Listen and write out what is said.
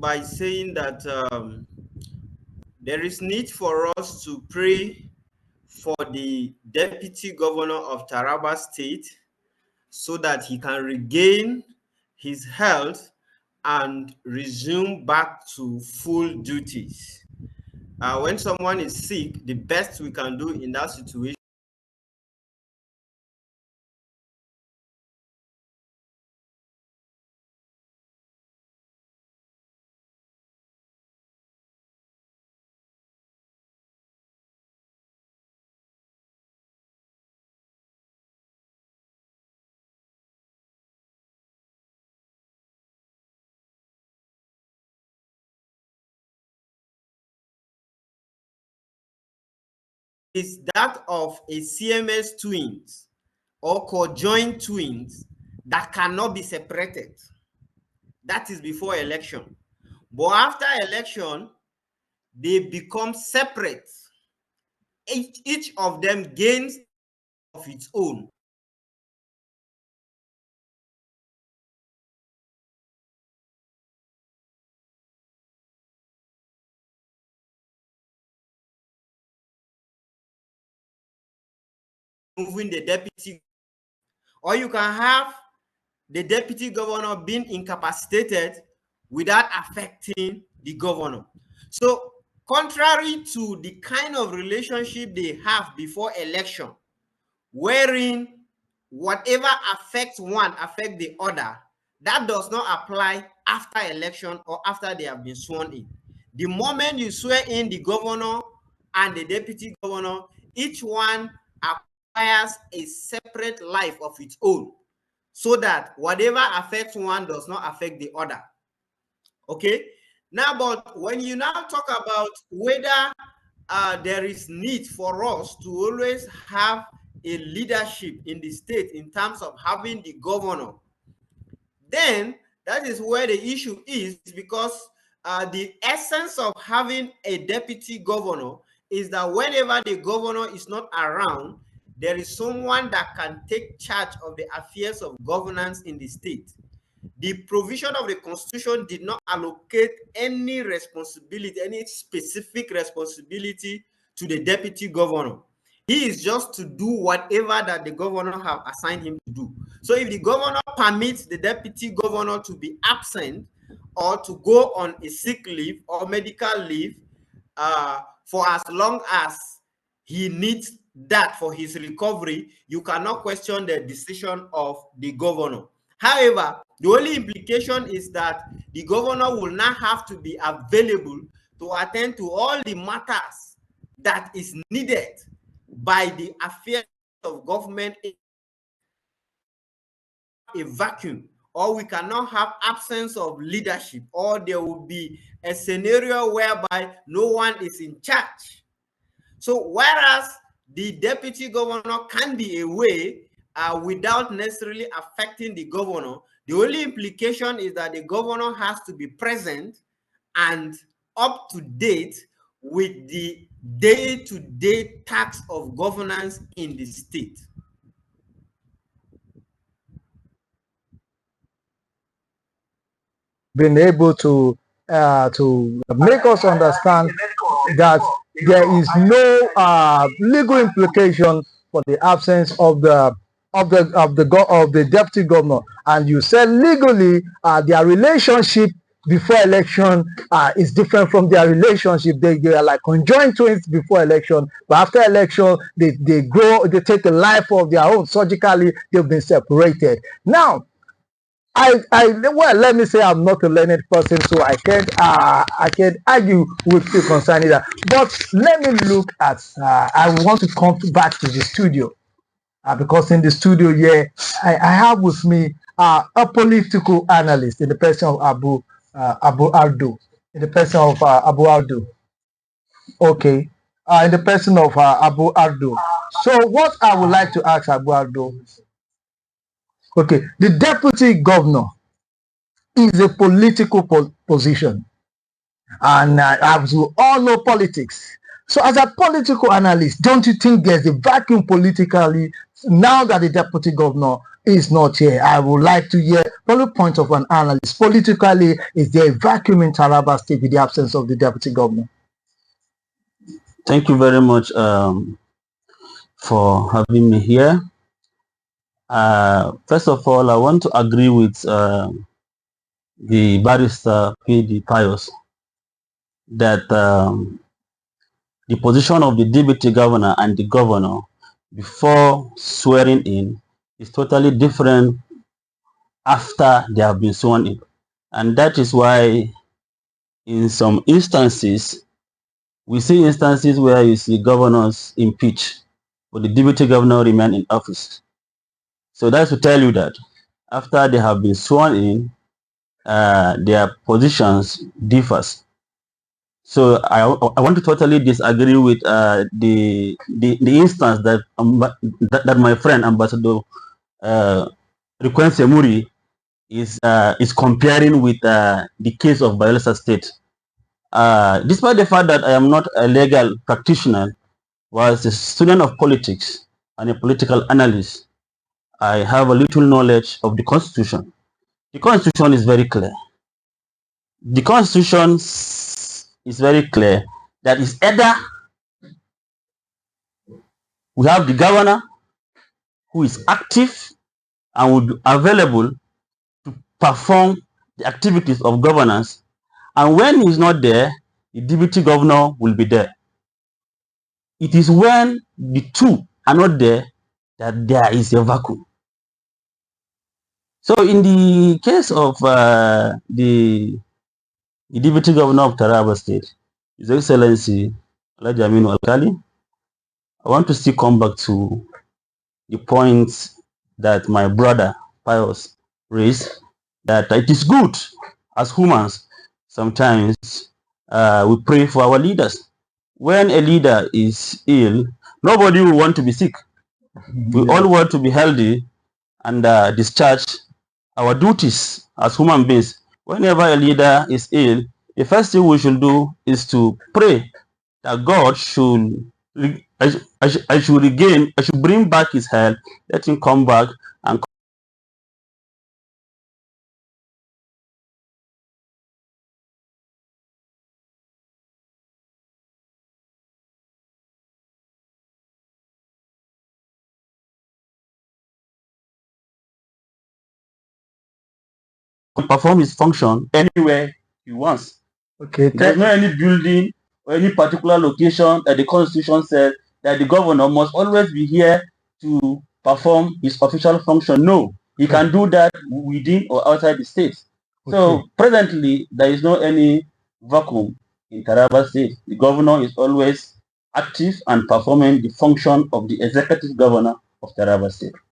by saying that there is need for us to pray for the deputy governor of Taraba State so that he can regain his health and resume back to full duties. When someone is sick, the best we can do in that situation is that of a CMS twins or conjoined twins that cannot be separated. That is before election. But after election, they become separate. Each of them gains of its own. Moving the deputy, or you can have the deputy governor being incapacitated without affecting the governor. So contrary to the kind of relationship they have before election, wherein whatever affects one affects the other, that does not apply after election or after they have been sworn in. The moment you swear in the governor and the deputy governor, each one acquires a separate life of its own, so that whatever affects one does not affect the other. Okay? Now, but when you now talk about whether there is need for us to always have a leadership in the state in terms of having the governor, then that is where the issue is, because the essence of having a deputy governor is that whenever the governor is not around, there is someone that can take charge of the affairs of governance in the state. The provision of the Constitution did not allocate any responsibility, any specific responsibility to the deputy governor. He is just to do whatever that the governor have assigned him to do. So if the governor permits the deputy governor to be absent or to go on a sick leave or medical leave for as long as he needs that for his recovery, you cannot question the decision of the governor. However, the only implication is that the governor will not have to be available to attend to all the matters that is needed by the affairs of government. A vacuum, or we cannot have absence of leadership, or there will be a scenario whereby no one is in charge. So whereas the deputy governor can be away without necessarily affecting the governor, the only implication is that the governor has to be present and up to date with the day-to-day tasks of governance in the state. Been able to make us understand that there is no legal implication for the absence of the deputy governor, and you said legally their relationship before election is different from their relationship. They are like conjoined twins before election, but after election they take a life of their own. Surgically, they've been separated. Now, well, let me say I'm not a learned person, so I can't argue with you concerning that. But let me look at. I want to come back to the studio because in the studio here, I have with me a political analyst in the person of Abu Ardo, in the person of Abu Ardo. Okay, in the person of Abu Ardo. So what I would like to ask Abu Ardo. Okay, the deputy governor is a political position, and as we all know politics. So as a political analyst, don't you think there's a vacuum politically now that the deputy governor is not here. I would like to hear from the point of an analyst. Politically, is there a vacuum in Taraba State with the absence of the deputy governor? Thank you very much for having me here. First of all, I want to agree with the barrister P.D. Pius that the position of the deputy governor and the governor before swearing in is totally different after they have been sworn in. And that is why in some instances, we see instances where you see governors impeached, but the deputy governor remain in office. So that's to tell you that after they have been sworn in, their positions differs. So I want to totally disagree with the instance that that my friend Ambassador Rekwense Muri is comparing with the case of Bayelsa State. Despite the fact that I am not a legal practitioner, was a student of politics and a political analyst, I have a little knowledge of the Constitution. The Constitution is very clear. The Constitution is very clear that is either we have the governor who is active and will be available to perform the activities of governance, and when he is not there, the deputy governor will be there. It is when the two are not there that there is a vacuum. So in the case of the deputy governor of Taraba State, His Excellency Alhaji Aminu Alkali, I want to still come back to the points that my brother Pius raised, that it is good as humans, sometimes we pray for our leaders. When a leader is ill, nobody will want to be sick. We all want to be healthy and discharge our duties as human beings. Whenever a leader is ill, the first thing we should do is to pray that God should I should bring back his health, let him come back and perform his function anywhere he wants. Okay, there's not any building or any particular location that the Constitution says that the governor must always be here to perform his official function. No, he can do that within or outside the state. So presently, there is no any vacuum in Taraba State. The governor is always active and performing the function of the executive governor of Taraba State.